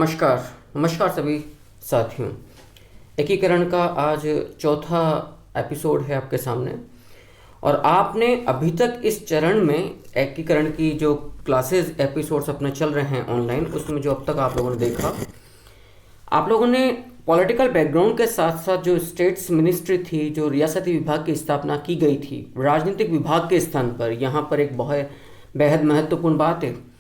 नमस्कार। नमस्कार सभी साथियों। एकीकरण का आज चौथा एपिसोड है आपके सामने। और आपने अभी तक इस चरण में एकीकरण की जो क्लासेस एपिसोड्स अपने चल रहे हैं ऑनलाइन, उसमें जो अब तक आप लोगों ने देखा, आप लोगों ने पॉलिटिकल बैकग्राउंड के साथ साथ जो स्टेट्स मिनिस्ट्री थी, जो रियासती विभाग की स्थापना की गई थी राजनीतिक विभाग के स्थान पर, यहाँ पर एक बहुत बेहद महत्वपूर्ण बात है।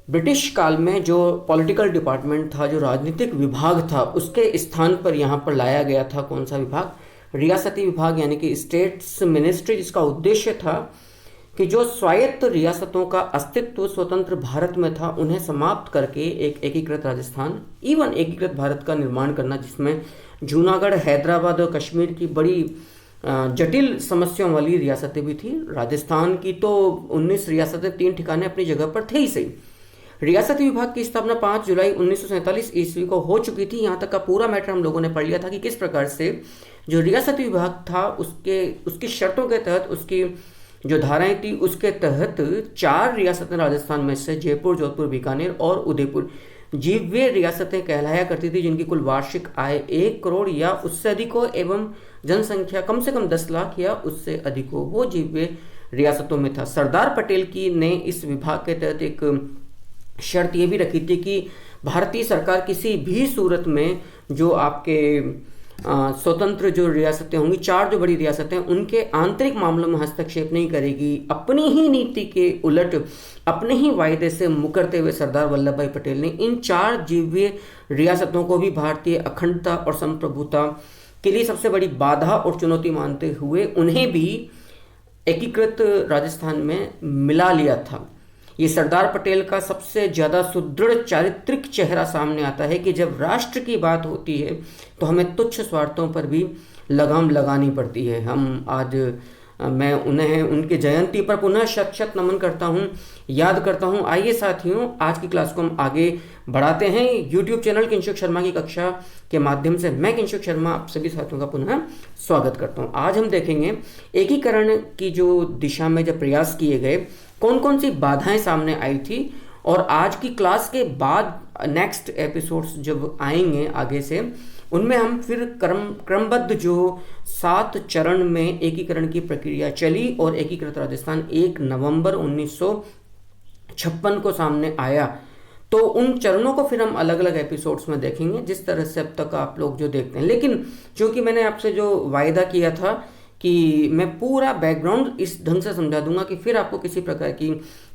ब्रिटिश काल में जो पॉलिटिकल डिपार्टमेंट था, जो राजनीतिक विभाग था, उसके स्थान पर यहाँ पर लाया गया था कौन सा विभाग? रियासती विभाग, यानी कि स्टेट्स मिनिस्ट्री, जिसका उद्देश्य था कि जो स्वायत्त रियासतों का अस्तित्व स्वतंत्र भारत में था, उन्हें समाप्त करके एक एकीकृत राजस्थान, इवन एकीकृत भारत का निर्माण करना, जिसमें जूनागढ़, हैदराबाद और कश्मीर की बड़ी जटिल समस्याओं वाली रियासतें भी थी। राजस्थान की तो 19 रियासतें 3 ठिकाने अपनी जगह पर थे ही सही। रियासती विभाग की स्थापना 5 जुलाई 1947 ईस्वी को हो चुकी थी। यहाँ तक का पूरा मैटर हम लोगों ने पढ़ लिया था कि किस प्रकार से जो रियासती विभाग था, उसकी शर्तों के तहत, उसकी जो धाराएं थी, उसके तहत 4 रियासतें राजस्थान में से जयपुर, जोधपुर, बीकानेर और उदयपुर जीववे रियासतें कहलाया करती थी, जिनकी कुल वार्षिक आय 1 करोड़ या उससे अधिक हो एवं जनसंख्या कम से कम 10 लाख या उससे अधिक हो, वो जीववे रियासतों में था। सरदार पटेल की ने इस विभाग के तहत एक शर्त ये भी रखी थी कि भारतीय सरकार किसी भी सूरत में जो आपके स्वतंत्र जो रियासतें होंगी, 4 जो बड़ी रियासतें, उनके आंतरिक मामलों में हस्तक्षेप नहीं करेगी। अपनी ही नीति के उलट, अपने ही वायदे से मुकरते हुए सरदार वल्लभ भाई पटेल ने इन 4 जीवीय रियासतों को भी भारतीय अखंडता और संप्रभुता के लिए सबसे बड़ी बाधा और चुनौती मानते हुए उन्हें भी एकीकृत राजस्थान में मिला लिया था। ये सरदार पटेल का सबसे ज़्यादा सुदृढ़ चारित्रिक चेहरा सामने आता है कि जब राष्ट्र की बात होती है तो हमें तुच्छ स्वार्थों पर भी लगाम लगानी पड़ती है। हम आज मैं उन्हें उनके जयंती पर पुनः शत शत नमन करता हूँ, याद करता हूँ। आइए साथियों, आज की क्लास को हम आगे बढ़ाते हैं। यूट्यूब चैनल किंशुक शर्मा की कक्षा के माध्यम से मैं किंशुक शर्मा आप सभी साथियों का पुनः स्वागत करता हूँ। आज हम देखेंगे एकीकरण की जो दिशा में जब प्रयास किए गए, कौन कौन सी बाधाएं सामने आई थी, और आज की क्लास के बाद नेक्स्ट एपिसोड्स जब आएंगे आगे से, उनमें हम फिर क्रमबद्ध जो 7 चरण में एकीकरण की प्रक्रिया चली और एकीकृत राजस्थान 1 नवंबर 1956 को सामने आया, तो उन चरणों को फिर हम अलग अलग एपिसोड्स में देखेंगे, जिस तरह से अब तक आप लोग जो देखते हैं। लेकिन चूंकि मैंने आपसे जो वायदा किया था कि मैं पूरा बैकग्राउंड इस ढंग से समझा दूंगा कि फिर आपको किसी प्रकार की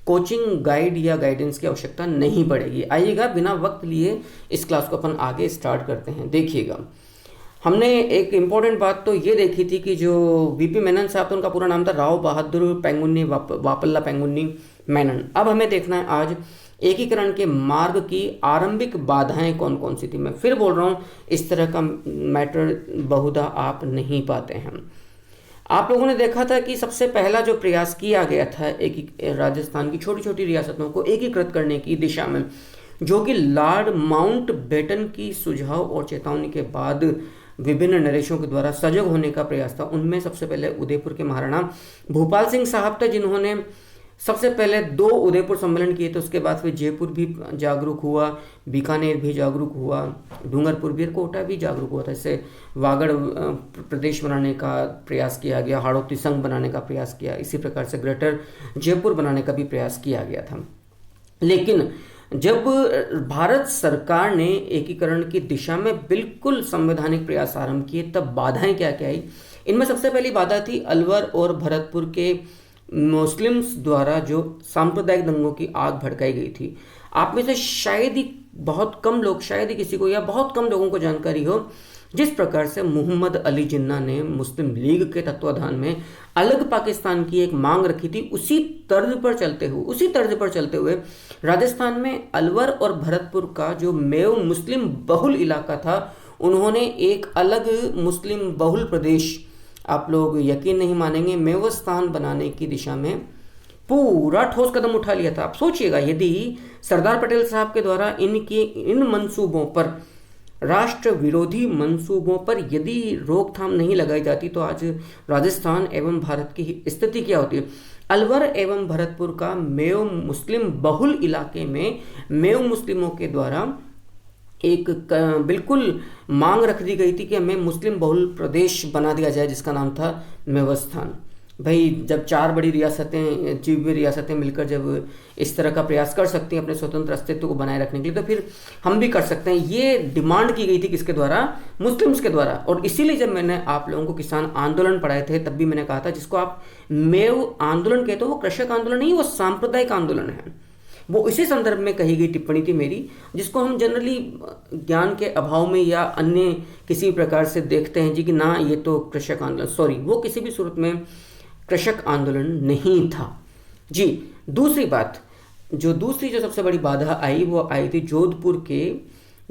कोचिंग गाइड या गाइडेंस की आवश्यकता नहीं पड़ेगी। आइएगा, बिना वक्त लिए इस क्लास को अपन आगे स्टार्ट करते हैं। देखिएगा, हमने एक इम्पॉर्टेंट बात तो ये देखी थी कि जो वीपी मेनन साहब थे, उनका पूरा नाम था राव बहादुर पेंगुन्नी वापल्ला पेंगुन्नी मेनन। अब हमें देखना है आज एकीकरण के मार्ग की आरंभिक बाधाएं कौन कौन सी थी। मैं फिर बोल रहा हूँ, इस तरह का मैटर बहुधा आप नहीं पाते हैं। आप लोगों ने देखा था कि सबसे पहला जो प्रयास किया गया था राजस्थान की छोटी छोटी रियासतों को एकीकृत करने की दिशा में, जो कि लॉर्ड माउंटबेटन की सुझाव और चेतावनी के बाद विभिन्न नरेशों के द्वारा सजग होने का प्रयास था। उनमें सबसे पहले उदयपुर के महाराणा भूपाल सिंह साहब थे, जिन्होंने सबसे पहले 2 उदयपुर सम्मेलन किए थे। उसके बाद फिर जयपुर भी जागरूक हुआ, बीकानेर भी जागरूक हुआ, डूंगरपुर भी, कोटा भी जागरूक हुआ था। इससे वागड़ प्रदेश बनाने का प्रयास किया गया, हाड़ौती संघ बनाने का प्रयास किया, इसी प्रकार से ग्रेटर जयपुर बनाने का भी प्रयास किया गया था। लेकिन जब भारत सरकार ने एकीकरण की दिशा में बिल्कुल संवैधानिक प्रयास आरंभ किए, तब बाधाएं क्या क्या आई। इनमें सबसे पहली बाधा थी अलवर और भरतपुर के मुस्लिम्स द्वारा जो सांप्रदायिक दंगों की आग भड़काई गई थी। आप में से शायद ही बहुत कम लोग, शायद ही किसी को या बहुत कम लोगों को जानकारी हो, जिस प्रकार से मोहम्मद अली जिन्ना ने मुस्लिम लीग के तत्वाधान में अलग पाकिस्तान की एक मांग रखी थी। उसी तर्ज पर चलते हुए राजस्थान में अलवर और भरतपुर का जो मेव मुस्लिम बहुल इलाका था, उन्होंने एक अलग मुस्लिम बहुल प्रदेश, आप लोग यकीन नहीं मानेंगे, मेवस्तान बनाने की दिशा में पूरा ठोस कदम उठा लिया था। आप सोचिएगा, यदि सरदार पटेल साहब के द्वारा इन मंसूबों पर, राष्ट्र विरोधी मंसूबों पर यदि रोकथाम नहीं लगाई जाती, तो आज राजस्थान एवं भारत की स्थिति क्या होती है। अलवर एवं भरतपुर का मेव मुस्लिम बहुल इलाके में मेव मुस्लिमों के द्वारा एक बिल्कुल मांग रख दी गई थी कि हमें मुस्लिम बहुल प्रदेश बना दिया जाए, जिसका नाम था मेवास्थान। भाई जब चार बड़ी रियासतें, जीवी रियासतें मिलकर जब इस तरह का प्रयास कर सकती हैं अपने स्वतंत्र अस्तित्व को बनाए रखने के लिए, तो फिर हम भी कर सकते हैं। ये डिमांड की गई थी किसके द्वारा? मुस्लिम्स के द्वारा। और इसीलिए जब मैंने आप लोगों को किसान आंदोलन पढ़ाए थे तब भी मैंने कहा था, जिसको आप मेव आंदोलन कहते हो वो कृषक आंदोलन नहीं, वो सांप्रदायिक आंदोलन है। वो इसी संदर्भ में कही गई टिप्पणी थी मेरी, जिसको हम जनरली ज्ञान के अभाव में या अन्य किसी प्रकार से देखते हैं जी कि ना ये तो कृषक आंदोलन, सॉरी, वो किसी भी सूरत में कृषक आंदोलन नहीं था जी। दूसरी बात, जो सबसे बड़ी बाधा आई वो आई थी जोधपुर के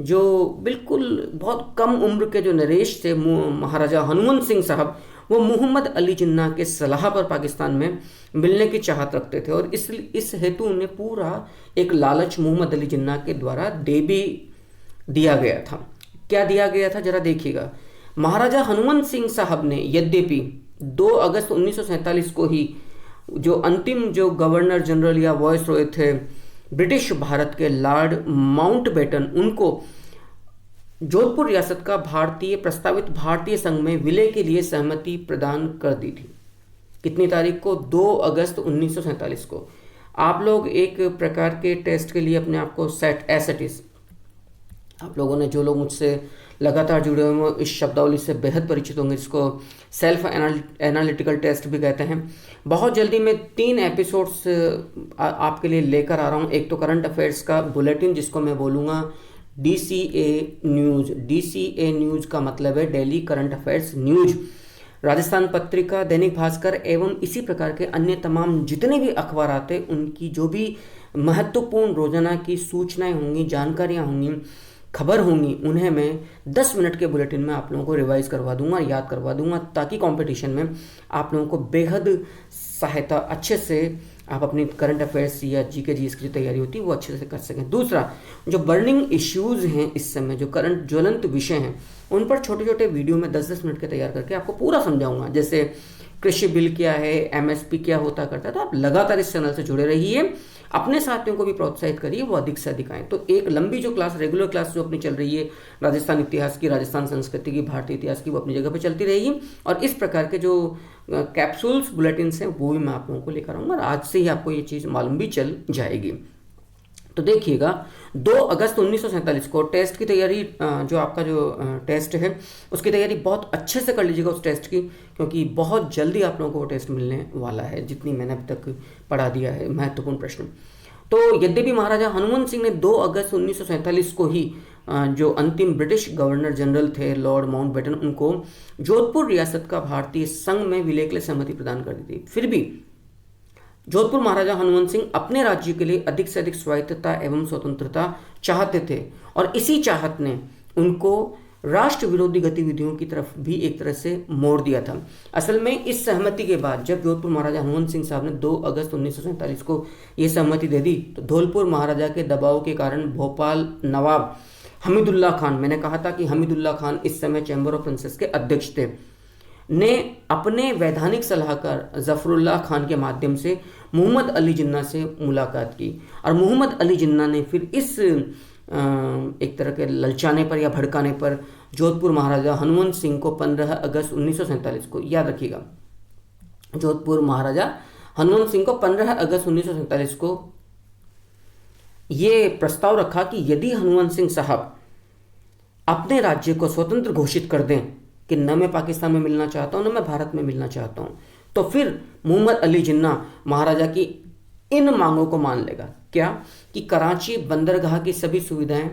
जो बिल्कुल बहुत कम उम्र के जो नरेश थे महाराजा हनुमंत सिंह साहब, वो मोहम्मद अली जिन्ना के सलाह पर पाकिस्तान में मिलने की चाहत रखते थे। और इस हेतु उन्हें पूरा एक लालच मोहम्मद अली जिन्ना के द्वारा दे भी दिया गया था। क्या दिया गया था जरा देखिएगा। महाराजा हनुमंत सिंह साहब ने यद्यपि 2 अगस्त 1947 को ही जो अंतिम जो गवर्नर जनरल या वॉइस रॉय थे ब्रिटिश भारत के लॉर्ड माउंटबेटन, उनको जोधपुर रियासत का प्रस्तावित भारतीय संघ में विलय के लिए सहमति प्रदान कर दी थी। कितनी तारीख को? 2 अगस्त 1947 को। आप लोग एक प्रकार के टेस्ट के लिए अपने आप को एस आप लोगों ने, जो लोग मुझसे लगातार जुड़े हुए हैं, इस शब्दावली से बेहद परिचित होंगे, जिसको सेल्फ एनालिटिकल टेस्ट भी कहते हैं। बहुत जल्दी मैं 3 एपिसोड्स आपके लिए लेकर आ रहा हूँ। एक तो करंट अफेयर्स का बुलेटिन, जिसको मैं बोलूँगा DCA न्यूज़। DCA न्यूज़ का मतलब है daily current affairs news. Rajasthan Patrika, Dainik Bhaskar एवं इसी प्रकार के अन्य तमाम जितने भी अखबार आते, उनकी जो भी महत्वपूर्ण रोजाना की सूचनाएं होंगी, जानकारियां होंगी, खबर होंगी, उन्हें मैं 10 मिनट के बुलेटिन में आप लोगों को रिवाइज करवा दूंगा, याद करवा दूंगा, ताकि कंपटीशन में आप लोगों को बेहद सहायता, अच्छे से आप अपनी करंट अफेयर्स या जीके जीएस की जो तैयारी होती है वो अच्छे से कर सकें। दूसरा, जो बर्निंग इश्यूज़ हैं इस समय, जो करंट ज्वलंत विषय हैं, उन पर छोटे छोटे वीडियो में 10-10 मिनट के तैयार करके आपको पूरा समझाऊंगा। जैसे कृषि बिल क्या है, MSP क्या होता करता है। तो आप लगातार इस चैनल से जुड़े रहिए, अपने साथियों को भी प्रोत्साहित करिए वो अधिक से अधिक आए। तो एक लंबी जो क्लास, रेगुलर क्लास जो अपनी चल रही है राजस्थान इतिहास की, राजस्थान संस्कृति की, भारतीय इतिहास की, वो अपनी जगह पर चलती रहेगी। और इस प्रकार के जो कैप्सूल्स बुलेटिन्स हैं वो भी मैं आप लोगों को लेकर आऊँगा, और आज से ही आपको ये चीज़ मालूम भी चल जाएगी। तो देखिएगा, 2 अगस्त 1947 को टेस्ट की तैयारी, जो आपका जो टेस्ट है उसकी तैयारी बहुत अच्छे से कर लीजिएगा उस टेस्ट की, क्योंकि बहुत जल्दी आप लोगों को वो टेस्ट मिलने वाला है, जितनी मैंने अभी तक पढ़ा दिया है महत्वपूर्ण प्रश्न। तो यद्यपि महाराजा हनुमंत सिंह ने 2 अगस्त 1947 को ही जो अंतिम ब्रिटिश गवर्नर जनरल थे लॉर्ड माउंटबेटन, उनको जोधपुर रियासत का भारतीय संघ में विलय के लिए सहमति प्रदान कर दी थी, फिर भी जोधपुर महाराजा हनुमंत सिंह अपने राज्य के लिए अधिक से अधिक स्वायत्तता एवं स्वतंत्रता चाहते थे, और इसी चाहत ने उनको राष्ट्र विरोधी गतिविधियों की तरफ भी एक तरह से मोड़ दिया था। असल में इस सहमति के बाद जब जोधपुर महाराजा हनुमंत सिंह साहब ने 2 अगस्त 1947 को ये सहमति दे दी, तो धौलपुर महाराजा के दबाव के कारण भोपाल नवाब हमीदुल्लाह खान, मैंने कहा था कि हमीदुल्लाह खान इस समय चैम्बर ऑफ प्रिंसेस के अध्यक्ष थे, ने अपने वैधानिक सलाहकार जफरुल्लाह खान के माध्यम से मोहम्मद अली जिन्ना से मुलाकात की। और मोहम्मद अली जिन्ना ने फिर इस एक तरह के ललचाने पर या भड़काने पर जोधपुर महाराजा हनुमंत सिंह को 15 अगस्त 1947 को, याद रखिएगा, जोधपुर महाराजा हनुमंत सिंह को 15 अगस्त 1947 को ये प्रस्ताव रखा कि यदि हनुमंत सिंह साहब अपने राज्य को स्वतंत्र घोषित कर दें कि न मैं पाकिस्तान में मिलना चाहता हूं, न मैं भारत में मिलना चाहता हूं, तो फिर मोहम्मद अली जिन्ना महाराजा की इन मांगों को मान लेगा। क्या? कि कराची बंदरगाह की सभी सुविधाएं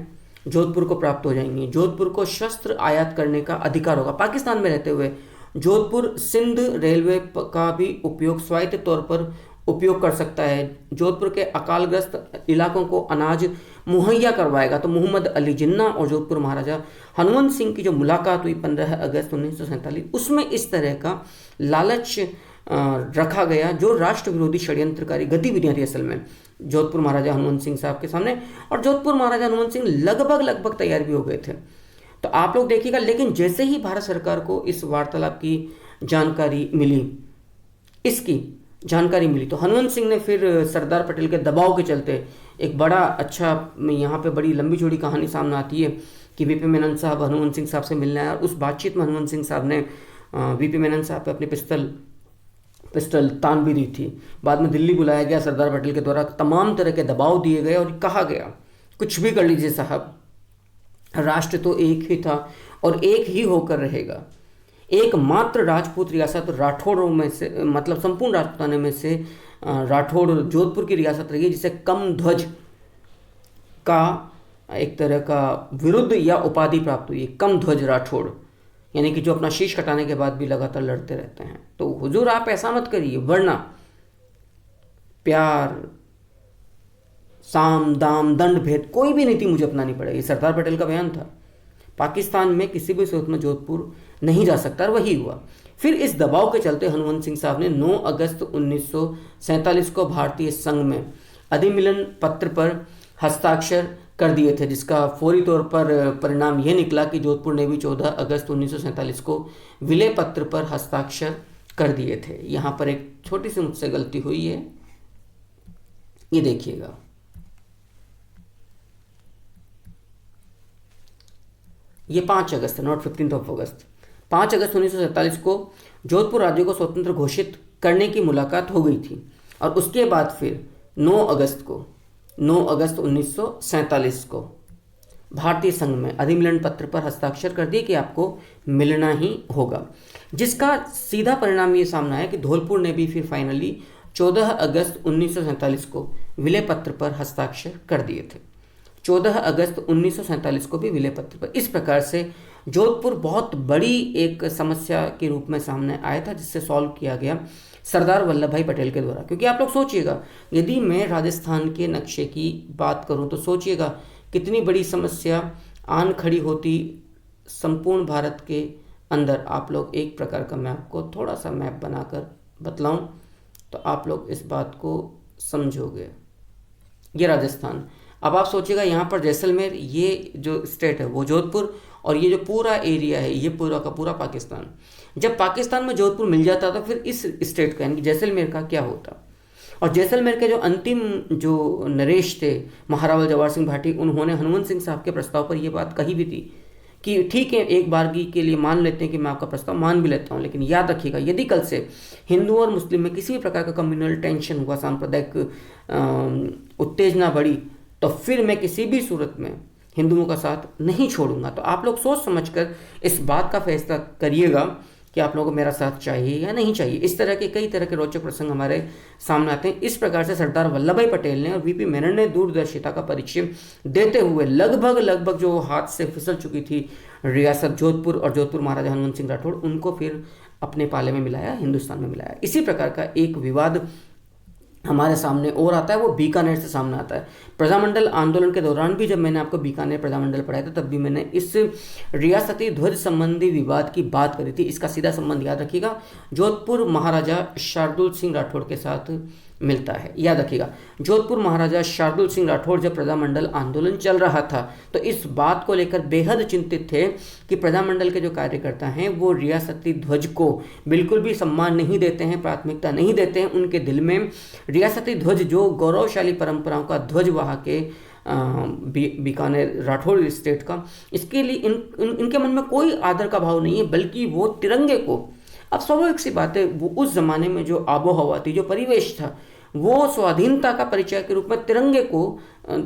जोधपुर को प्राप्त हो जाएंगी, जोधपुर को शस्त्र आयात करने का अधिकार होगा पाकिस्तान में रहते हुए, जोधपुर सिंध रेलवे का भी उपयोग स्वायत्त तौर पर उपयोग कर सकता है, जोधपुर के अकालग्रस्त इलाकों को अनाज मुहैया करवाएगा। तो मोहम्मद अली जिन्ना और जोधपुर महाराजा हनुमंत सिंह की जो मुलाकात हुई 15 अगस्त 1947, उसमें इस तरह का लालच रखा गया जो राष्ट्र विरोधी षड्यंत्रकारी गतिविधियां थी असल में जोधपुर महाराजा हनुमंत सिंह साहब के सामने। और जोधपुर महाराजा हनुमंत सिंह लगभग तैयार भी हो गए थे। तो आप लोग देखिएगा, लेकिन जैसे ही भारत सरकार को इस वार्तालाप की जानकारी मिली इसकी, जानकारी मिली। तो हनुमंत सिंह ने फिर सरदार पटेल के दबाव के चलते एक बड़ा अच्छा, यहाँ पे बड़ी लंबी चौड़ी कहानी सामने आती है कि वीपी मेनन साहब हनुमंत सिंह साहब से मिलने आए, और उस बातचीत में हनुमंत सिंह साहब ने वीपी मेनन साहब पे अपनी पिस्टल तान भी दी थी। बाद में दिल्ली बुलाया गया सरदार पटेल के द्वारा, तमाम तरह के दबाव दिए गए और कहा गया कुछ भी कर लीजिए साहब, राष्ट्र तो एक ही था और एक ही होकर रहेगा। एकमात्र राजपूत रियासत राठौड़ों में से, मतलब संपूर्ण राजपूताने में से राठौड़ जोधपुर की रियासत रही है जिसे कम ध्वज का एक तरह का विरुद्ध या उपाधि प्राप्त हुई है, कम ध्वज राठौड़, यानी कि जो अपना शीश कटाने के बाद भी लगातार लड़ते रहते हैं। तो हुजूर आप ऐसा मत करिए, वरना प्यार, साम दाम दंड भेद कोई भी नीति मुझे अपनानी पड़ेगी। सरदार पटेल का बयान था। पाकिस्तान में किसी भी सूरत में जोधपुर नहीं जा सकता, और वही हुआ। फिर इस दबाव के चलते हनुमंत सिंह साहब ने 9 अगस्त 1947 को भारतीय संघ में अधिमिलन पत्र पर हस्ताक्षर कर दिए थे, जिसका फौरी तौर पर परिणाम यह निकला कि जोधपुर ने भी 14 अगस्त 1947 को विलय पत्र पर हस्ताक्षर कर दिए थे। यहाँ पर एक छोटी सी मुझसे गलती हुई है, ये देखिएगा। ये 5 अगस्त, नॉट 15 अगस्त। 5 अगस्त 1947 को जोधपुर राज्य को स्वतंत्र घोषित करने की मुलाकात हो गई थी, और उसके बाद फिर 9 अगस्त 1947 को भारतीय संघ में अधिमिलन पत्र पर हस्ताक्षर कर दिए कि आपको मिलना ही होगा, जिसका सीधा परिणाम ये सामने आया कि धौलपुर ने भी फिर फाइनली 14 अगस्त 1947 को विलय पत्र पर हस्ताक्षर कर दिए थे। 14 अगस्त 1947 को भी विलय पत्र पर। इस प्रकार से जोधपुर बहुत बड़ी एक समस्या के रूप में सामने आया था, जिससे सॉल्व किया गया सरदार वल्लभ भाई पटेल के द्वारा। क्योंकि आप लोग सोचिएगा, यदि मैं राजस्थान के नक्शे की बात करूं तो सोचिएगा कितनी बड़ी समस्या आन खड़ी होती संपूर्ण भारत के अंदर। आप लोग एक प्रकार का मैं आपको थोड़ा सा मैप बनाकर बतलाऊं तो आप लोग इस बात को समझोगे। ये राजस्थान, अब आप सोचिएगा यहाँ पर जैसलमेर, ये जो स्टेट है वो जोधपुर, और ये जो पूरा एरिया है ये पूरा का पूरा पाकिस्तान। जब पाकिस्तान में जोधपुर मिल जाता तो फिर इस स्टेट का यानी कि जैसलमेर का क्या होता। और जैसलमेर के जो अंतिम जो नरेश थे महारावल जवाहर सिंह भाटी, उन्होंने हनुमंत सिंह साहब के प्रस्ताव पर यह बात कही भी थी कि ठीक है, एक बारगी के लिए मान लेते हैं कि मैं आपका प्रस्ताव मान भी लेता हूँ, लेकिन याद रखिएगा यदि कल से हिंदू और मुस्लिम में किसी भी प्रकार का कम्युनल टेंशन हुआ, सांप्रदायिक उत्तेजना बढ़ी, तो फिर मैं किसी भी सूरत में हिंदुओं का साथ नहीं छोड़ूंगा। तो आप लोग सोच समझकर इस बात का फैसला करिएगा कि आप लोगों को मेरा साथ चाहिए या नहीं चाहिए। इस तरह के कई तरह के रोचक प्रसंग हमारे सामने आते हैं। इस प्रकार से सरदार वल्लभ भाई पटेल ने और वीपी मेनन ने दूरदर्शिता का परिचय देते हुए लगभग जो हाथ से फिसल चुकी थी रियासत जोधपुर और जोधपुर महाराजा हनुमंत सिंह राठौड़, उनको फिर अपने पाले में मिलाया, हिंदुस्तान में मिलाया। इसी प्रकार का एक विवाद हमारे सामने और आता है, वो बीकानेर से सामने आता है। प्रजामंडल आंदोलन के दौरान भी जब मैंने आपको बीकानेर प्रजामंडल पढ़ाया था, तब भी मैंने इस रियासती ध्वज संबंधी विवाद की बात करी थी। इसका सीधा संबंध याद रखिएगा, जोधपुर महाराजा शार्दुल सिंह राठौड़ के साथ मिलता है। याद रखिएगा, जोधपुर महाराजा शार्दुल सिंह राठौड़ जब प्रजामंडल आंदोलन चल रहा था तो इस बात को लेकर बेहद चिंतित थे कि प्रजामंडल के जो कार्यकर्ता हैं वो रियासती ध्वज को बिल्कुल भी सम्मान नहीं देते हैं, प्राथमिकता नहीं देते हैं। उनके दिल में रियासती ध्वज जो गौरवशाली परंपराओं का ध्वज वहाँ के बीकानेर राठौड़ स्टेट का, इसके लिए इनके मन में कोई आदर का भाव नहीं है, बल्कि वो तिरंगे को, अब स्वाभाविक सी बात है, वो उस जमाने में जो आबो हवा थी, जो परिवेश था, वो स्वाधीनता का परिचय के रूप में तिरंगे को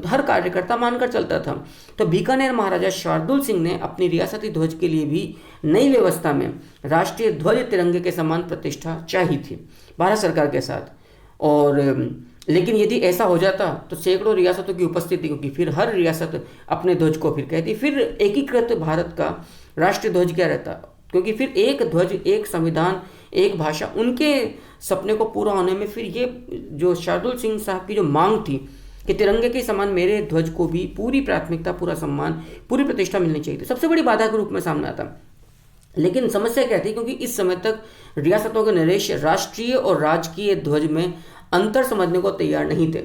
हर कार्यकर्ता मानकर चलता था। तो बीकानेर महाराजा शार्दुल सिंह ने अपनी रियासती ध्वज के लिए भी नई व्यवस्था में राष्ट्रीय ध्वज तिरंगे के समान प्रतिष्ठा चाहिए थी भारत सरकार के साथ। और लेकिन यदि ऐसा हो जाता तो सैकड़ों रियासतों की उपस्थिति, क्योंकि फिर हर रियासत अपने ध्वज को फिर कहती, फिर एकीकृत भारत का राष्ट्रीय ध्वज क्या रहता, क्योंकि फिर एक ध्वज, एक संविधान, एक भाषा, उनके सपने को पूरा होने में फिर ये जो शार्दुल सिंह साहब की जो मांग थी कि तिरंगे के समान मेरे ध्वज को भी पूरी प्राथमिकता, पूरा सम्मान, पूरी प्रतिष्ठा मिलनी चाहिए थी, सबसे बड़ी बाधा के रूप में सामने आता। लेकिन समस्या क्या थी, क्योंकि इस समय तक रियासतों के नरेश राष्ट्रीय और राजकीय ध्वज में अंतर समझने को तैयार नहीं थे।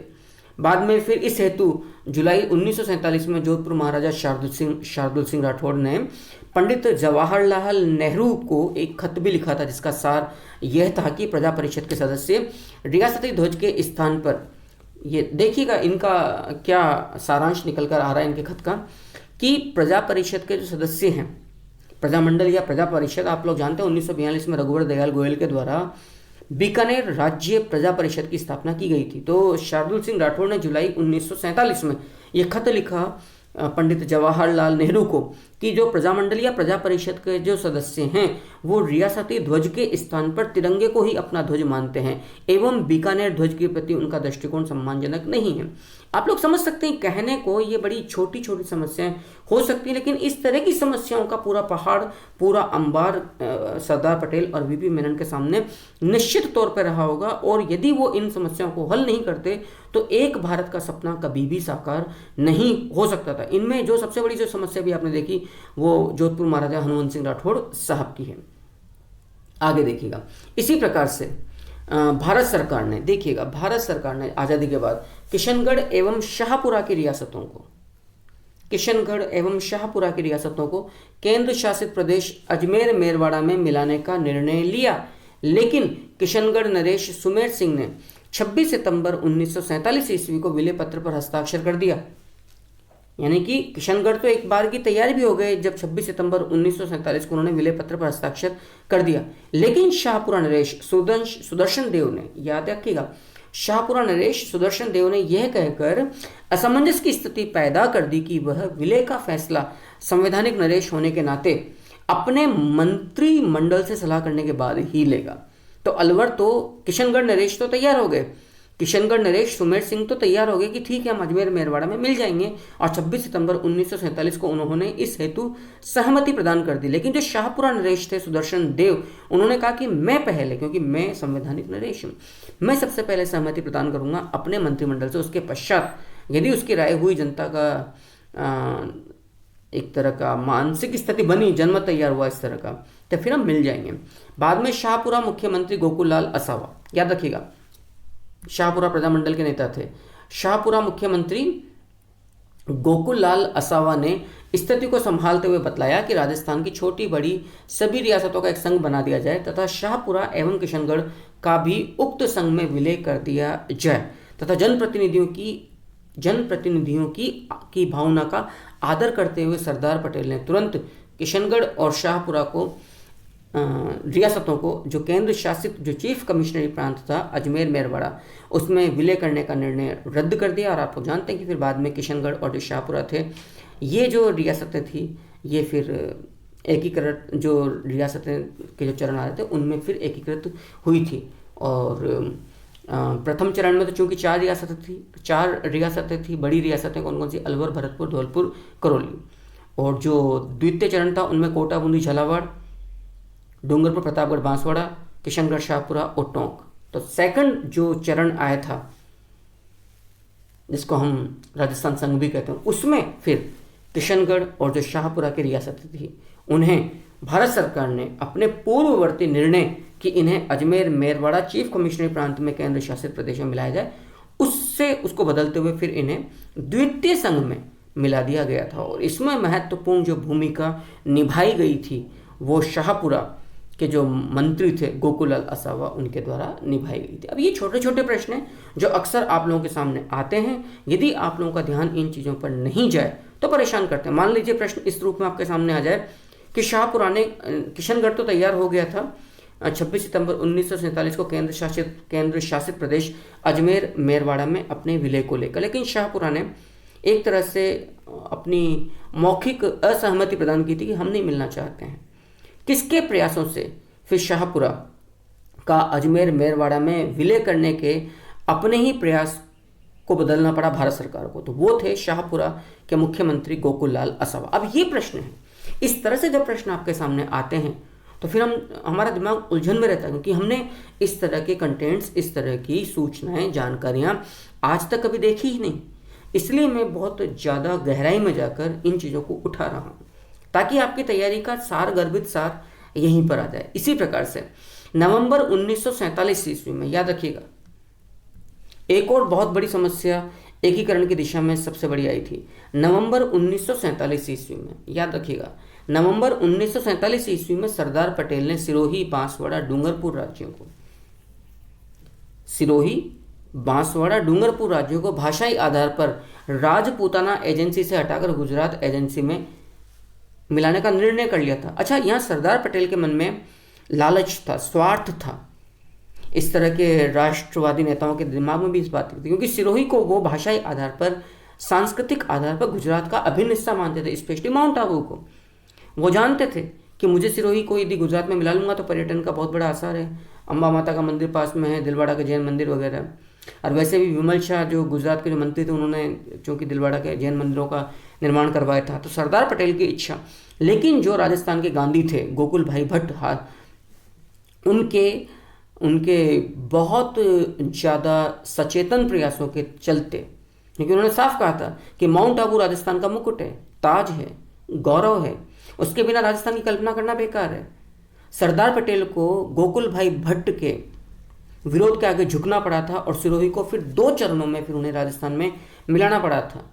बाद में फिर इस हेतु जुलाई 1947 में जोधपुर महाराजा शार्दुल सिंह राठौड़ ने पंडित जवाहरलाल नेहरू को एक खत भी लिखा था, जिसका सार यह था कि प्रजा परिषद के सदस्य रियासती ध्वज के स्थान पर, ये देखिएगा इनका क्या सारांश निकल कर आ रहा है इनके खत का, कि प्रजा परिषद के जो सदस्य हैं, प्रजामंडल या प्रजा परिषद, आप लोग जानते हैं 1942 में रघुवर दयाल गोयल के द्वारा बीकानेर राज्य प्रजा परिषद की स्थापना की गई थी। तो शार्दुल सिंह राठौड़ ने जुलाई 1947 में यह खत लिखा पंडित जवाहरलाल नेहरू को कि जो प्रजामंडल या प्रजा परिषद के जो सदस्य हैं वो रियासती ध्वज के स्थान पर तिरंगे को ही अपना ध्वज मानते हैं एवं बीकानेर ध्वज के प्रति उनका दृष्टिकोण सम्मानजनक नहीं है। आप लोग समझ सकते हैं, कहने को ये बड़ी छोटी छोटी समस्याएं हो सकती हैं, लेकिन इस तरह की समस्याओं का पूरा पहाड़, पूरा अंबार सरदार पटेल और वीपी मेनन के सामने निश्चित तौर पर रहा होगा। और यदि वो इन समस्याओं को हल नहीं करते तो एक भारत का सपना कभी भी साकार नहीं हो सकता था। इनमें जो सबसे बड़ी जो समस्या भी आपने देखी वो जोधपुर महाराजा हनुमंत सिंह राठौड़ साहब की है। आगे देखिएगा, इसी प्रकार से भारत सरकार ने, देखिएगा भारत सरकार ने आज़ादी के बाद किशनगढ़ एवं शाहपुरा की रियासतों को, किशनगढ़ एवं शाहपुरा की रियासतों को केंद्र शासित प्रदेश अजमेर मेरवाड़ा में मिलाने का निर्णय लिया, लेकिन किशनगढ़ नरेश सुमेर सिंह ने 26 सितंबर 1947 ईस्वी को विलय पत्र पर हस्ताक्षर कर दिया। यानी कि किशनगढ़ तो एक बार की तैयारी भी हो गई जब 26 सितंबर 1947 को उन्होंने विलय पत्र पर हस्ताक्षर कर दिया, लेकिन शाहपुरा नरेश सुदर्शन देव ने, याद रखिएगा, शाहपुरा नरेश सुदर्शन देव ने यह कहकर असमंजस की स्थिति पैदा कर दी कि वह विलय का फैसला संवैधानिक नरेश होने के नाते अपने मंत्रिमंडल से सलाह करने के बाद ही लेगा। तो अलवर तो किशनगढ़ नरेश तो तैयार हो गए, किशनगढ़ नरेश सुमेर सिंह तो तैयार हो गए कि ठीक है हम अजमेर मेरवाड़ा में मिल जाएंगे, और 26 सितंबर 1947 को उन्होंने इस हेतु सहमति प्रदान कर दी। लेकिन जो शाहपुरा नरेश थे सुदर्शन देव, उन्होंने कहा कि मैं पहले, क्योंकि मैं संवैधानिक नरेश हूँ, मैं सबसे पहले सहमति प्रदान करूंगा अपने मंत्रिमंडल से, उसके पश्चात यदि उसकी राय हुई, जनता का एक तरह का मानसिक स्थिति बनी, जन्म तैयार हुआ इस तरह का, तो फिर हम मिल जाएंगे। बाद में शाहपुरा मुख्यमंत्री गोकुल लाल असावा, याद रखिएगा शाहपुरा प्रजामंडल के नेता थे, शाहपुरा मुख्यमंत्री गोकुल लाल असावा ने स्थिति को संभालते हुए बतलाया कि राजस्थान की छोटी बड़ी सभी रियासतों का एक संघ बना दिया जाए तथा शाहपुरा एवं किशनगढ़ का भी उक्त संघ में विलय कर दिया जाए तथा जनप्रतिनिधियों की भावना का आदर करते हुए सरदार पटेल ने तुरंत किशनगढ़ और शाहपुरा को रियासतों को जो केंद्र शासित जो चीफ कमिश्नरी प्रांत था अजमेर मेरवाड़ा, उसमें विलय करने का निर्णय रद्द कर दिया। और आप लोग जानते हैं कि फिर बाद में किशनगढ़ और जो शाहपुरा थे, ये जो रियासतें थी, ये फिर एकीकृत, जो रियासतें के जो चरण आ रहे थे उनमें फिर एकीकृत हुई थी। और प्रथम चरण में तो चूंकि 4 रियासतें थी, बड़ी रियासतें कौन कौन सी, अलवर, भरतपुर, धौलपुर, करौली। और जो द्वितीय चरण था उनमें कोटा, बूंदी, झालावाड़, डूंगरपुर, प्रतापगढ़, बांसवाड़ा, किशनगढ़, शाहपुरा और टोंक। तो सेकंड जो चरण आया था जिसको हम राजस्थान संघ भी कहते हैं, उसमें फिर किशनगढ़ और जो शाहपुरा की रियासतें थी उन्हें भारत सरकार ने अपने पूर्ववर्ती निर्णय कि इन्हें अजमेर मेरवाड़ा चीफ कमिश्नरी प्रांत में केंद्र शासित प्रदेश में मिलाया जाए, उसको बदलते हुए फिर इन्हें द्वितीय संघ में मिला दिया गया था। और इसमें महत्वपूर्ण जो भूमिका निभाई गई थी वो शाहपुरा के जो मंत्री थे गोकुल लाल असावा, उनके द्वारा निभाई गई थी। अब ये छोटे छोटे प्रश्न हैं जो अक्सर आप लोगों के सामने आते हैं, यदि आप लोगों का ध्यान इन चीज़ों पर नहीं जाए तो परेशान करते हैं। मान लीजिए प्रश्न इस रूप में आपके सामने आ जाए कि शाहपुरा ने, किशनगढ़ तो तैयार हो गया था 26 सितंबर 1947 को केंद्र शासित प्रदेश अजमेर मेरवाड़ा में अपने विलय को लेकर, लेकिन शाहपुरा ने एक तरह से अपनी मौखिक असहमति प्रदान की थी कि हम नहीं मिलना चाहते हैं। किसके प्रयासों से फिर शाहपुरा का अजमेर मेरवाड़ा में विलय करने के अपने ही प्रयास को बदलना पड़ा भारत सरकार को, तो वो थे शाहपुरा के मुख्यमंत्री गोकुल लाल असावा। अब ये प्रश्न है, इस तरह से जब प्रश्न आपके सामने आते हैं तो फिर हमारा दिमाग उलझन में रहता है, क्योंकि हमने इस तरह के कंटेंट्स, इस तरह की सूचनाएं, जानकारियां आज तक कभी देखी ही नहीं। इसलिए मैं बहुत ज़्यादा गहराई में जाकर इन चीज़ों को उठा रहा हूँ ताकि आपकी तैयारी का सार, गर्भित सार यहीं पर आ जाए। इसी प्रकार से नवंबर 1947 ईस्वी में, याद रखिएगा, एक और बहुत बड़ी समस्या एकीकरण की दिशा में सबसे बड़ी आई थी। नवंबर 1947 ईस्वी में, याद रखिएगा, नवंबर 1947 ईस्वी में सरदार पटेल ने सिरोही, बांसवाड़ा, डूंगरपुर राज्यों को भाषाई आधार पर राजपूताना एजेंसी से हटाकर गुजरात एजेंसी में मिलाने का निर्णय कर लिया था। अच्छा, यहाँ सरदार पटेल के मन में लालच था, स्वार्थ था। इस तरह के राष्ट्रवादी नेताओं के दिमाग में भी इस बात थी, क्योंकि सिरोही को वो भाषाई आधार पर, सांस्कृतिक आधार पर गुजरात का अभिन्न हिस्सा मानते थे, स्पेशली माउंट आबू को। वो जानते थे कि मुझे सिरोही को यदि गुजरात में मिला लूंगा तो पर्यटन का बहुत बड़ा असर है। अम्बा माता का मंदिर पास में है, दिलवाड़ा के जैन मंदिर वगैरह। और वैसे भी विमल शाह जो गुजरात के जो मंत्री थे, उन्होंने चूँकि दिलवाड़ा के जैन मंदिरों का निर्माण करवाया था। तो सरदार पटेल की इच्छा, लेकिन जो राजस्थान के गांधी थे गोकुल भाई भट्ट, उनके बहुत ज़्यादा सचेतन प्रयासों के चलते, क्योंकि उन्होंने साफ कहा था कि माउंट आबू राजस्थान का मुकुट है, ताज है, गौरव है, उसके बिना राजस्थान की कल्पना करना बेकार है। सरदार पटेल को गोकुल भाई भट्ट के विरोध के आगे झुकना पड़ा था और सिरोही को फिर 2 चरणों में फिर उन्हें राजस्थान में मिलाना पड़ा था।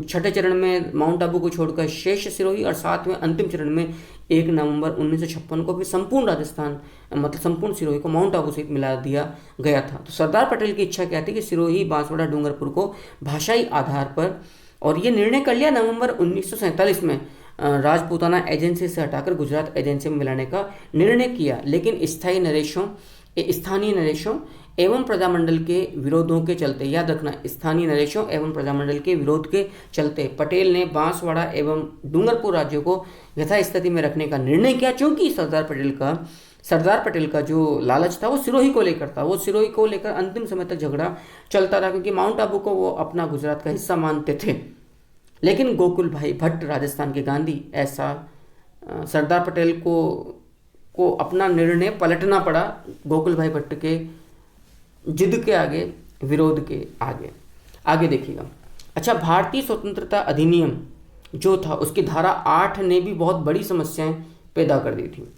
छठे चरण में माउंट आबू को छोड़कर शेष सिरोही, और 7वें अंतिम चरण में 1 नवंबर 1956 को फिर संपूर्ण राजस्थान, मतलब संपूर्ण सिरोही को माउंट आबू सहित मिला दिया गया था। तो सरदार पटेल की इच्छा क्या थी कि सिरोही, बांसवाड़ा, डूंगरपुर को भाषाई आधार पर, और ये निर्णय कर लिया नवंबर 1947 में, राजपूताना एजेंसी से हटाकर गुजरात एजेंसी में मिलाने का निर्णय किया। लेकिन स्थानीय नरेशों एवं प्रजामंडल के विरोधों के चलते, याद रखना, स्थानीय नरेशों एवं प्रजामंडल के विरोध के चलते पटेल ने बांसवाड़ा एवं डूंगरपुर राज्यों को यथास्थिति में रखने का निर्णय किया। क्योंकि सरदार पटेल का जो लालच था वो सिरोही को लेकर था। वो सिरोही को लेकर अंतिम समय तक झगड़ा चलता रहा, क्योंकि माउंट आबू को वो अपना गुजरात का हिस्सा मानते थे। लेकिन गोकुल भाई भट्ट, राजस्थान के गांधी, ऐसा सरदार पटेल को अपना निर्णय पलटना पड़ा गोकुल भाई भट्ट के जिद के आगे, विरोध के आगे देखिएगा। अच्छा, भारतीय स्वतंत्रता अधिनियम जो था उसकी धारा 8 ने भी बहुत बड़ी समस्याएं पैदा कर दी थी।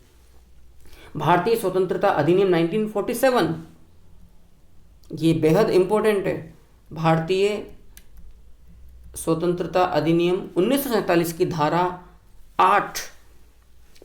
भारतीय स्वतंत्रता अधिनियम 1947, ये बेहद इंपॉर्टेंट है। भारतीय स्वतंत्रता अधिनियम 1947 की धारा 8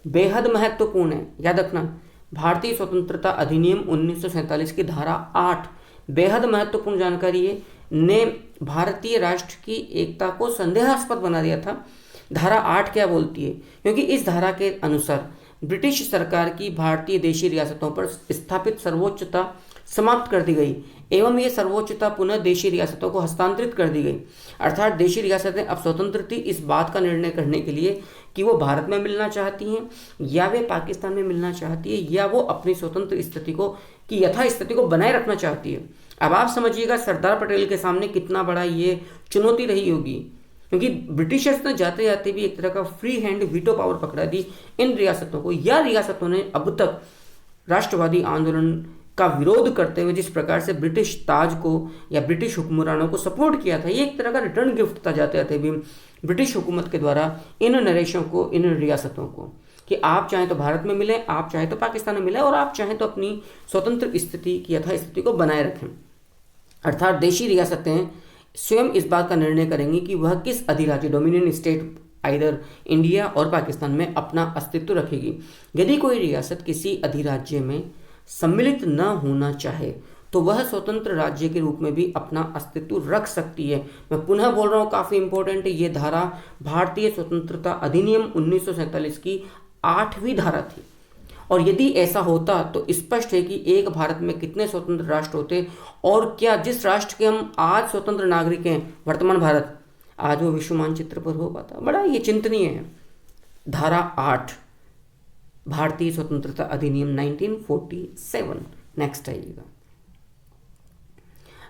बेहद महत्वपूर्ण है, याद रखना। भारतीय स्वतंत्रता अधिनियम 1947 की धारा 8 बेहद महत्वपूर्ण जानकारी है, ने भारतीय राष्ट्र की एकता को संदेहास्पद बना दिया था। धारा 8 क्या बोलती है? क्योंकि इस धारा के अनुसार ब्रिटिश सरकार की भारतीय देशी रियासतों पर स्थापित सर्वोच्चता समाप्त कर दी गई एवं ये सर्वोच्चता पुनः देशी रियासतों को हस्तांतरित कर दी गई। अर्थात देशी रियासतें अब स्वतंत्र थी इस बात का निर्णय करने के लिए कि वो भारत में मिलना चाहती हैं या वे पाकिस्तान में मिलना चाहती है, या वो अपनी स्वतंत्र स्थिति को की यथास्थिति को बनाए रखना चाहती है। अब आप समझिएगा सरदार पटेल के सामने कितना बड़ा ये चुनौती रही होगी, क्योंकि ब्रिटिशर्स ने जाते जाते भी एक तरह का फ्री हैंड वीटो पावर पकड़ा दी इन रियासतों को, या रियासतों ने अब तक राष्ट्रवादी आंदोलन का विरोध करते हुए जिस प्रकार से ब्रिटिश ताज को या ब्रिटिश हुक्मरानों को सपोर्ट किया था, ये एक तरह का रिटर्न गिफ्ट था जाते जाते भी ब्रिटिश हुकूमत के द्वारा इन नरेशों को, इन रियासतों को, कि आप चाहें तो भारत में मिलें, आप चाहें तो पाकिस्तान में मिलें, और आप चाहें तो अपनी स्वतंत्र स्थिति की यथास्थिति को बनाए रखें। अर्थात देशी रियासतें स्वयं इस बात का निर्णय करेंगी कि वह किस अधिराज्य, डोमिनियन स्टेट, आइदर इंडिया और पाकिस्तान में अपना अस्तित्व रखेगी। यदि कोई रियासत किसी अधिराज्य में सम्मिलित न होना चाहे तो वह स्वतंत्र राज्य के रूप में भी अपना अस्तित्व रख सकती है। मैं पुनः बोल रहा हूँ, काफ़ी इंपॉर्टेंट है ये धारा, भारतीय स्वतंत्रता अधिनियम 1947 की 8वीं धारा थी। और यदि ऐसा होता तो स्पष्ट है कि एक भारत में कितने स्वतंत्र राष्ट्र होते, और क्या जिस राष्ट्र के हम आज स्वतंत्र नागरिक हैं, वर्तमान भारत, आज वो विश्व मानचित्र पर हो पाता। बड़ा ये चिंतनीय है। धारा 8 भारतीय स्वतंत्रता अधिनियम 1947। नेक्स्ट आइएगा।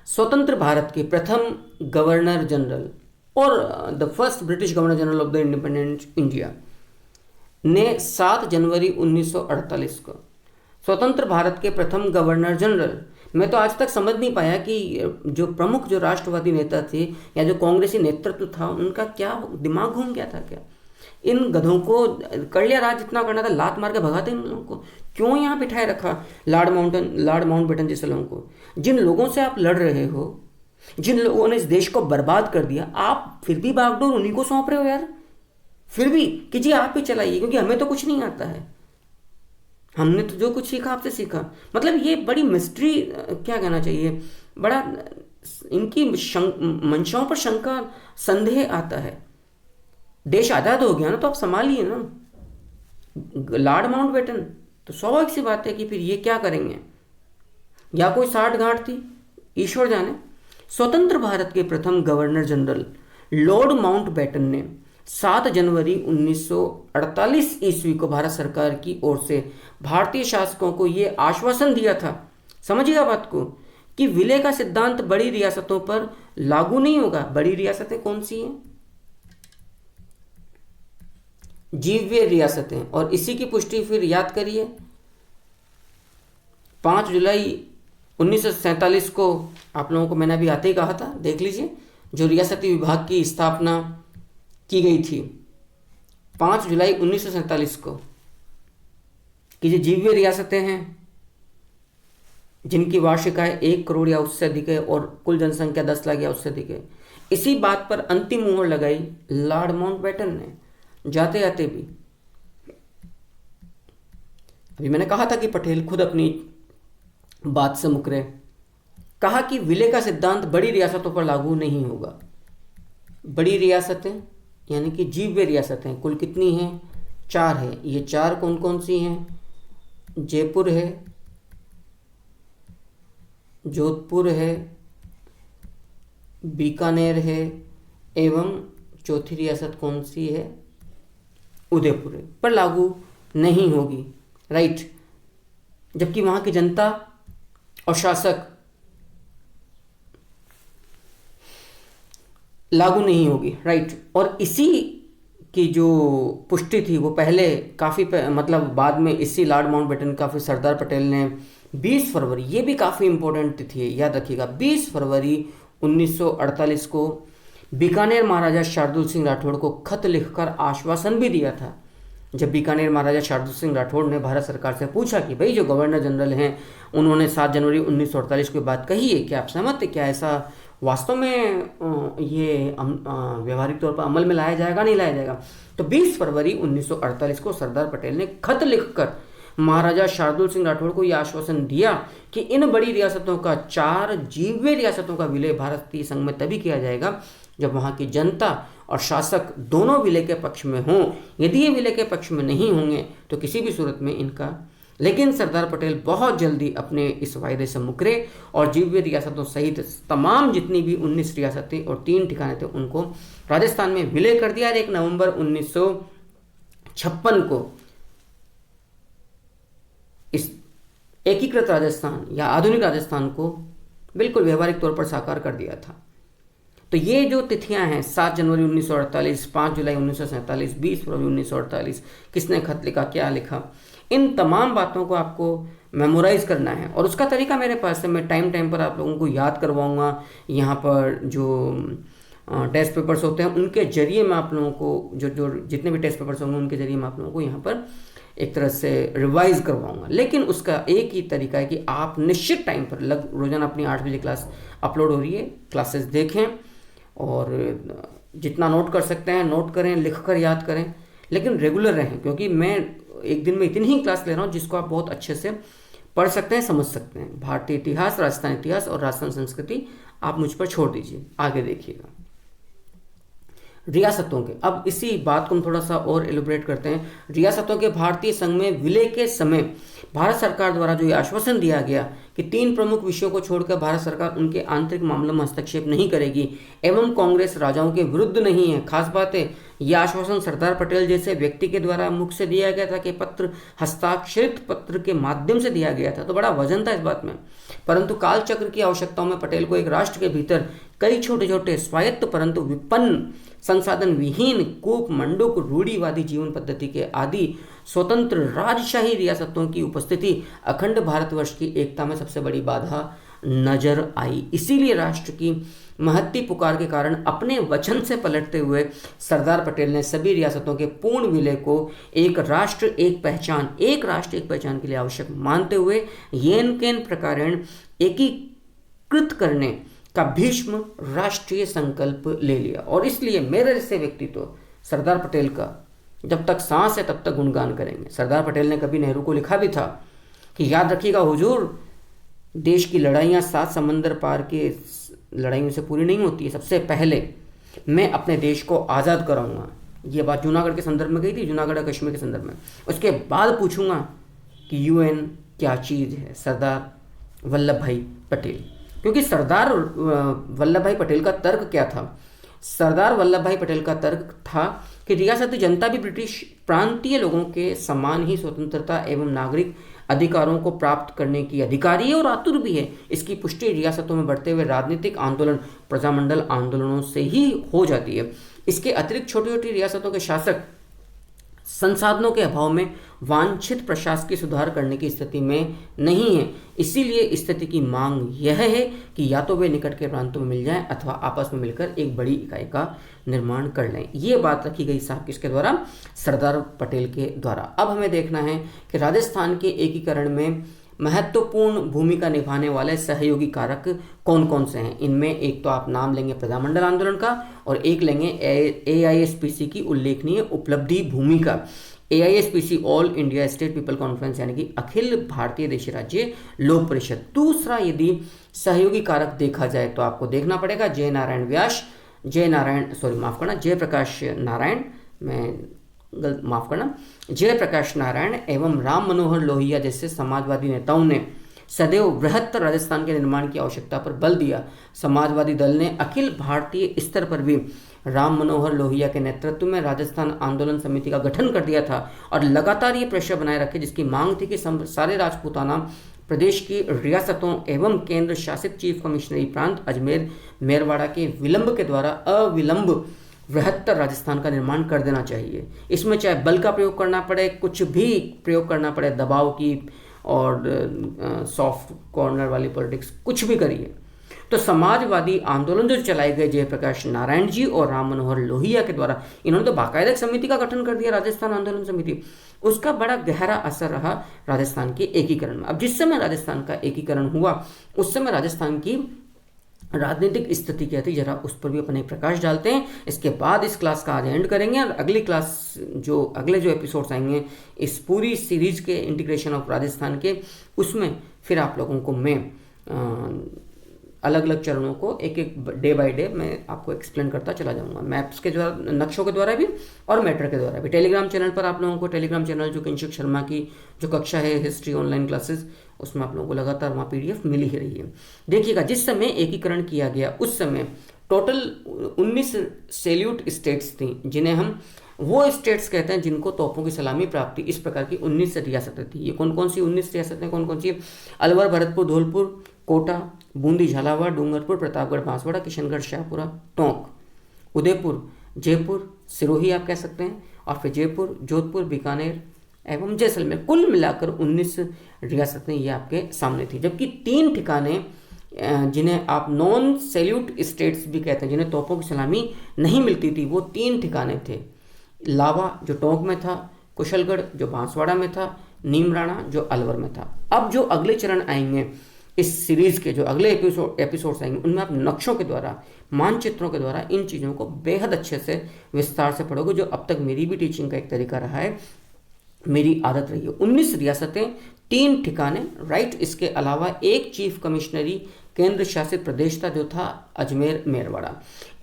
स्वतंत्र भारत के प्रथम गवर्नर जनरल और the first British governor general of the independent India ने 7 जनवरी 1948 को स्वतंत्र भारत के प्रथम गवर्नर जनरल, मैं तो आज तक समझ नहीं पाया कि जो प्रमुख जो राष्ट्रवादी नेता थे या जो कांग्रेसी नेतृत्व था उनका क्या दिमाग घूम गया था, क्या इन गधों को कर लिया राज, जितना करना था लात मार के भगाते इन लोगों को, क्यों यहाँ बिठाए रखा लॉर्ड माउंटबेटन जैसे लोगों को। जिन लोगों से आप लड़ रहे हो, जिन लोगों ने इस देश को बर्बाद कर दिया, आप फिर भी बागडोर उन्हीं को सौंप रहे हो यार। फिर भी कि जी आप ही चलाइए, क्योंकि हमें तो कुछ नहीं आता है, हमने तो जो कुछ सीखा आपसे सीखा। मतलब ये बड़ी मिस्ट्री, क्या कहना चाहिए, बड़ा इनकी मंशाओं पर शंका संदेह आता है। देश आज़ाद हो गया ना, तो आप संभालिए ना लॉर्ड माउंटबेटन। तो स्वाभाविक सी बात है कि फिर ये क्या करेंगे, या कोई साठ गांठ थी, ईश्वर जाने। स्वतंत्र भारत के प्रथम गवर्नर जनरल लॉर्ड माउंटबेटन ने 7 जनवरी 1948 ईस्वी को भारत सरकार की ओर से भारतीय शासकों को यह आश्वासन दिया था, समझिएगा बात को, कि विलय का सिद्धांत बड़ी रियासतों पर लागू नहीं होगा। बड़ी रियासतें कौन सी हैं? जीववीय रियासतें। और इसी की पुष्टि फिर याद करिए 5 जुलाई 1947 को, आप लोगों को मैंने अभी आते ही कहा था, देख लीजिए, जो रियासती विभाग की स्थापना की गई थी 5 जुलाई 1947 को, कि जो जीववीय रियासतें हैं जिनकी वार्षिक आय 1 करोड़ या उससे अधिक है और कुल जनसंख्या 10 लाख या उससे अधिक है, इसी बात पर अंतिम मुहर लगाई लॉर्ड माउंटबेटन ने, जाते जाते भी। अभी मैंने कहा था कि पटेल खुद अपनी बात से मुकरे, कहा कि विलय का सिद्धांत बड़ी रियासतों पर लागू नहीं होगा। बड़ी रियासतें यानी कि जीववीय रियासतें कुल कितनी हैं? 4 है। ये 4 कौन कौन सी हैं? जयपुर है, जोधपुर है, बीकानेर है, एवं चौथी रियासत कौन सी है? उदयपुर है। पर लागू नहीं होगी, राइट। जबकि वहां की जनता और शासक लागू नहीं होगी, राइट। और इसी की जो पुष्टि थी वो पहले काफ़ी मतलब बाद में इसी लॉर्ड माउंटबेटन का फिर सरदार पटेल ने 20 फरवरी, ये भी काफ़ी इंपॉर्टेंट तिथि है, याद रखिएगा, 20 फरवरी 1948 को बीकानेर महाराजा शार्दुल सिंह राठौड़ को खत लिखकर आश्वासन भी दिया था। जब बीकानेर महाराजा शार्दुल सिंह राठौड़ ने भारत सरकार से पूछा कि भाई जो गवर्नर जनरल हैं उन्होंने 7 जनवरी 1948 को बात कही है, क्या आप सहमत है? क्या ऐसा वास्तव में ये व्यवहारिक तौर पर अमल में लाया जाएगा, नहीं लाया जाएगा? तो 20 फरवरी 1948 को सरदार पटेल ने खत लिखकर महाराजा शार्दुल सिंह राठौड़ को यह आश्वासन दिया कि इन बड़ी रियासतों का 4 जीववीय रियासतों का विलय भारतीय संघ में तभी किया जाएगा जब वहां की जनता और शासक दोनों विलय के पक्ष में हों। यदि ये विलय के पक्ष में नहीं होंगे तो किसी भी सूरत में इनका। लेकिन सरदार पटेल बहुत जल्दी अपने इस वायदे से मुकरे और जीववीय रियासतों सहित तमाम जितनी भी 19 रियासतें और 3 ठिकाने थे उनको राजस्थान में विलय कर दिया। 1 नवंबर 1956 को इस एकीकृत राजस्थान या आधुनिक राजस्थान को बिल्कुल व्यवहारिक तौर पर साकार कर दिया था। तो ये जो तिथियां हैं 7 जनवरी 1948, 5 जुलाई 1947, 20 फरवरी 1948, किसने खत लिखा, क्या लिखा, इन तमाम बातों को आपको मेमोराइज करना है। और उसका तरीका मेरे पास है, मैं टाइम पर आप लोगों को याद करवाऊंगा। यहाँ पर जो टेस्ट पेपर्स होते हैं उनके जरिए मैं आप लोगों को जो जितने भी टेस्ट पेपर्स होंगे उनके जरिए मैं आप लोगों को यहाँ पर एक तरह से रिवाइज करवाऊंगा। लेकिन उसका एक ही तरीका है कि आप निश्चित टाइम पर रोजाना अपनी 8 बजे क्लास अपलोड हो रही है, क्लासेस देखें और जितना नोट कर सकते हैं नोट करें, लिख कर याद करें, लेकिन रेगुलर रहें, क्योंकि मैं एक दिन में इतनी ही क्लास ले रहा हूँ जिसको आप बहुत अच्छे से पढ़ सकते हैं, समझ सकते हैं। भारतीय इतिहास, राजस्थान इतिहास और राजस्थान संस्कृति आप मुझ पर छोड़ दीजिए, आगे देखिएगा। रियासतों के, अब इसी बात को हम थोड़ा सा और एलिब्रेट करते हैं। रियासतों के भारतीय संघ में विलय के समय भारत सरकार द्वारा जो ये आश्वासन दिया गया कि 3 प्रमुख विषयों को छोड़कर भारत सरकार उनके आंतरिक मामलों में हस्तक्षेप नहीं करेगी एवं कांग्रेस राजाओं के विरुद्ध नहीं है। खास बात है, यह आश्वासन सरदार पटेल जैसे व्यक्ति के द्वारा मुख से दिया गया था कि पत्र हस्ताक्षरित पत्र के माध्यम से दिया गया था, तो बड़ा वजन था इस बात में। परंतु कालचक्र की आवश्यकताओं में पटेल को एक राष्ट्र के भीतर कई छोटे छोटे स्वायत्त परंतु विपन्न, संसाधन विहीन, कूप मंडूक, रूढ़िवादी जीवन पद्धति के आदि स्वतंत्र राजशाही रियासतों की उपस्थिति अखंड भारतवर्ष की एकता में सबसे बड़ी बाधा नजर आई। इसीलिए राष्ट्र की महत्ती पुकार के कारण अपने वचन से पलटते हुए सरदार पटेल ने सभी रियासतों के पूर्ण विलय को एक राष्ट्र एक पहचान के लिए आवश्यक मानते हुए येन केन प्रकारेण एकीकृत करने का भीष्म राष्ट्रीय संकल्प ले लिया। और इसलिए मेरे जैसे व्यक्ति तो सरदार पटेल का जब तक सांस है तब तक गुणगान करेंगे। सरदार पटेल ने कभी नेहरू को लिखा भी था कि याद रखिएगा हुजूर, देश की लड़ाइयाँ 7 समंदर पार के लड़ाइयों से पूरी नहीं होती है, सबसे पहले मैं अपने देश को आज़ाद कराऊंगा। ये बात जूनागढ़ के संदर्भ में गई थी, जूनागढ़ और कश्मीर के संदर्भ में। उसके बाद पूछूंगा कि यूएन क्या चीज़ है, सरदार वल्लभ भाई पटेल। क्योंकि सरदार वल्लभ भाई पटेल का तर्क क्या था? सरदार वल्लभ भाई पटेल का तर्क था कि रियासती जनता भी ब्रिटिश प्रांतीय लोगों के समान ही स्वतंत्रता एवं नागरिक अधिकारों को प्राप्त करने की अधिकारी है और आतुर भी है। इसकी पुष्टि रियासतों में बढ़ते हुए राजनीतिक आंदोलन, प्रजामंडल आंदोलनों से ही हो जाती है। इसके अतिरिक्त छोटी छोटी रियासतों के शासक संसाधनों के अभाव में वांछित प्रशासकीय सुधार करने की स्थिति में नहीं है। इसीलिए स्थिति की मांग यह है कि या तो वे निकट के प्रांतों में मिल जाएं अथवा आपस में मिलकर एक बड़ी इकाई का निर्माण कर लें। ये बात रखी गई साहब किसके द्वारा? सरदार पटेल के द्वारा। अब हमें देखना है कि राजस्थान के एकीकरण में महत्वपूर्ण भूमिका निभाने वाले सहयोगी कारक कौन कौन से हैं। इनमें एक तो आप नाम लेंगे प्रजामंडल आंदोलन का और एक लेंगे AISPC की उल्लेखनीय उपलब्धि भूमिका। AISPC all India state people conference यानी कि अखिल भारतीय देशी राज्य लोक परिषद। दूसरा यदि सहयोगी कारक देखा जाए तो आपको देखना पड़ेगा जयप्रकाश नारायण, जयप्रकाश नारायण एवं राम मनोहर लोहिया जैसे समाजवादी नेताओं ने सदैव बृहत्तर राजस्थान के निर्माण की आवश्यकता पर बल दिया। समाजवादी दल ने अखिल भारतीय स्तर पर भी राम मनोहर लोहिया के नेतृत्व में राजस्थान आंदोलन समिति का गठन कर दिया था और लगातार ये प्रेशर बनाए रखे, जिसकी मांग थी कि सारे राजपूताना प्रदेश की रियासतों एवं केंद्र शासित चीफ कमिश्नरी प्रांत अजमेर मेरवाड़ा के विलंब के द्वारा अविलंब बृहत्तर राजस्थान का निर्माण कर देना चाहिए। इसमें चाहे बल का प्रयोग करना पड़े, कुछ भी प्रयोग करना पड़े, दबाव की और सॉफ्ट कॉर्नर वाली पॉलिटिक्स, कुछ भी करिए। तो समाजवादी आंदोलन जो चलाए गए जयप्रकाश नारायण जी और राम मनोहर लोहिया के द्वारा, इन्होंने तो बाकायदा एक समिति का गठन कर दिया, राजस्थान आंदोलन समिति। उसका बड़ा गहरा असर रहा राजस्थान के एकीकरण में। अब जिस समय राजस्थान का एकीकरण हुआ उस समय राजस्थान की राजनीतिक स्थिति क्या थी, जरा उस पर भी अपने प्रकाश डालते हैं। इसके बाद इस क्लास का आज एंड करेंगे और अगली क्लास अगले जो एपिसोड्स आएंगे इस पूरी सीरीज के इंटीग्रेशन ऑफ राजस्थान के, उसमें फिर आप लोगों को मैं अलग अलग चरणों को एक एक डे बाय डे मैं आपको एक्सप्लेन करता चला जाऊंगा, मैप्स के द्वारा, नक्शों के द्वारा भी और मैटर के द्वारा भी। टेलीग्राम चैनल पर आप लोगों को, टेलीग्राम चैनल जो किंशुक शर्मा की जो कक्षा है हिस्ट्री ऑनलाइन क्लासेस, उसमें आप लोगों को लगातार वहाँ PDF मिल ही रही है। देखिएगा, जिस समय एकीकरण किया गया उस समय टोटल 19 सैल्यूट स्टेट्स थी, जिन्हें हम वो स्टेट्स कहते हैं जिनको तोपों की सलामी प्राप्त थी। इस प्रकार की 19 रियासतें थी। ये कौन कौन सी 19 रियासतें कौन कौन सी? अलवर, भरतपुर, धौलपुर, कोटा, बूंदी, झालावाड़, डूंगरपुर, प्रतापगढ़, बांसवाड़ा, किशनगढ़, शाहपुरा, टोंक, उदयपुर, जयपुर, सिरोही आप कह सकते हैं, और फिर जयपुर, जोधपुर, बीकानेर एवं जैसलमेर। कुल मिलाकर 19 रियासतें ये आपके सामने थी। जबकि 3 ठिकाने जिन्हें आप नॉन सैल्यूट स्टेट्स भी कहते हैं, जिन्हें तोपों की सलामी नहीं मिलती थी, वो 3 ठिकाने थे। लावा जो टोंक में था, कुशलगढ़ जो बांसवाड़ा में था, नीमराणा जो अलवर में था। अब जो अगले चरण आएंगे इस सीरीज के, जो अगले एपिसोड्स आएंगे, उनमें आप नक्शों के द्वारा, मानचित्रों के द्वारा इन चीज़ों को बेहद अच्छे से विस्तार से पढ़ोगे, जो अब तक मेरी भी टीचिंग का एक तरीका रहा है, मेरी आदत रही है। 19 रियासतें, 3 ठिकाने, राइट। इसके अलावा एक चीफ कमिश्नरी केंद्र शासित प्रदेश था जो था अजमेर मेरवाड़ा।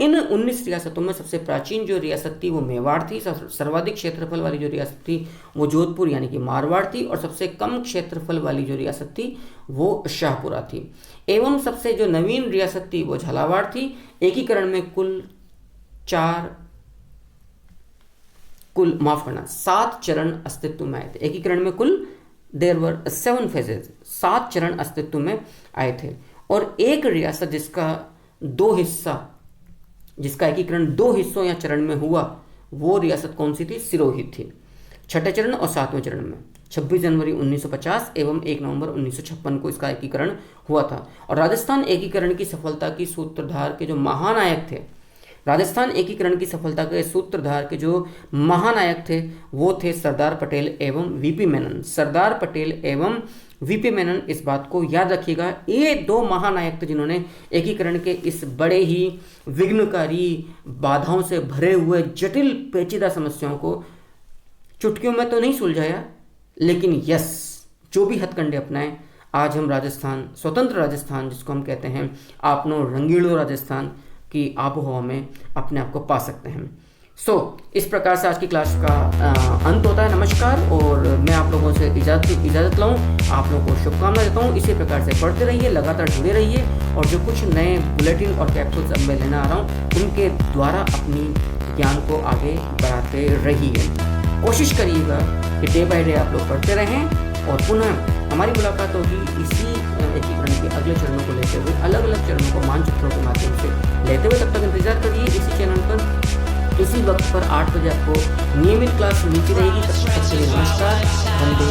इन 19 रियासतों में सबसे प्राचीन जो रियासत थी वो मेवाड़ थी। सर्वाधिक क्षेत्रफल वाली जो रियासत थी वो जोधपुर यानी कि मारवाड़ थी, और सबसे कम क्षेत्रफल वाली जो रियासत थी वो शाहपुरा थी। एवं सबसे जो नवीन रियासत थी वो झालावाड़ थी। एकीकरण में माफ करना 7 चरण अस्तित्व में आए थे। एकीकरण में कुल देयर वर 7 फेजेस, 7 चरण अस्तित्व में आए थे। और एक रियासत जिसका एकीकरण 2 हिस्सों या चरण में हुआ, वो रियासत कौन सी थी? सिरोही थी। 6ठे चरण और 7वें चरण में 26 जनवरी 1950 एवं 1 नवंबर 1956 को इसका एकीकरण हुआ था। और राजस्थान एकीकरण की सफलता की सूत्रधार के जो महानायक थे, राजस्थान एकीकरण की सफलता के सूत्रधार के जो महानायक थे वो थे सरदार पटेल एवं VP मेनन। सरदार पटेल एवं वीपी मेनन इस बात को याद रखिएगा। ये दो महानायक थे जिन्होंने एकीकरण के इस बड़े ही विघ्नकारी, बाधाओं से भरे हुए, जटिल पेचीदा समस्याओं को चुटकियों में तो नहीं सुलझाया, लेकिन यस, जो भी हथकंडे अपनाए, आज हम राजस्थान, स्वतंत्र राजस्थान जिसको हम कहते हैं, आपनो रंगीलो राजस्थान की आबोहवा में अपने आप को पा सकते हैं। इस प्रकार से आज की क्लास का अंत होता है। नमस्कार, और मैं आप लोगों से इजाज़त लूँ, आप लोगों को शुभकामनाएं देता हूँ। इसी प्रकार से पढ़ते रहिए, लगातार जुड़े रहिए, और जो कुछ नए बुलेटिन और कैप्सूल्स अब मैं लेने आ रहा हूँ उनके द्वारा अपनी ज्ञान को आगे बढ़ाते रहिए। कोशिश करिएगा कि डे बाय डे आप लोग पढ़ते रहें, और पुनः हमारी मुलाकात होगी इसी एकीकरण के अगले चरणों को लेते हुए, अलग अलग चरणों को मानचित्रों के माध्यम से लेते हुए। तब तक इंतजार करिए इसी चैनल पर, इसी वक्त पर 8 बजे आपको नियमित क्लास मिलती रहेगी। तब तक के लिए नमस्कार, वंदे